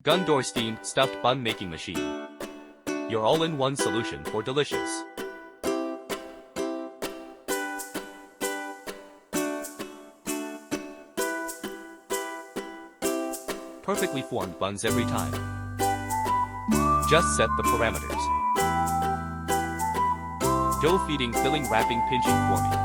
Gondor Steamed Stuffed Bun Making Machine. Your all-in-one solution for delicious, perfectly formed buns every time. Just set the parameters. Dough feeding, filling, wrapping, pinching, forming.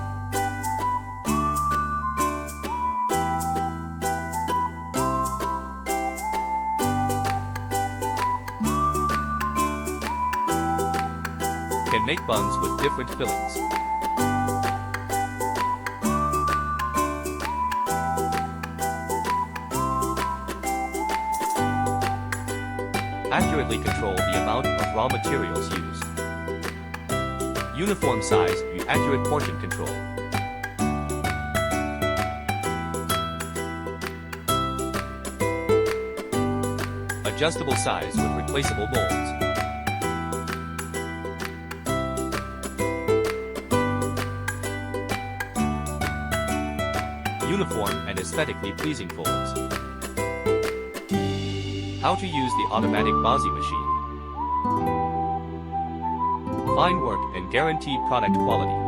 Can make buns with different fillings. Accurately control the amount of raw materials used. Uniform size, accurate portion control. Adjustable size with replaceable molds. Uniform and aesthetically pleasing folds. How to use the automatic Bozzy machine. Fine work and guaranteed product quality.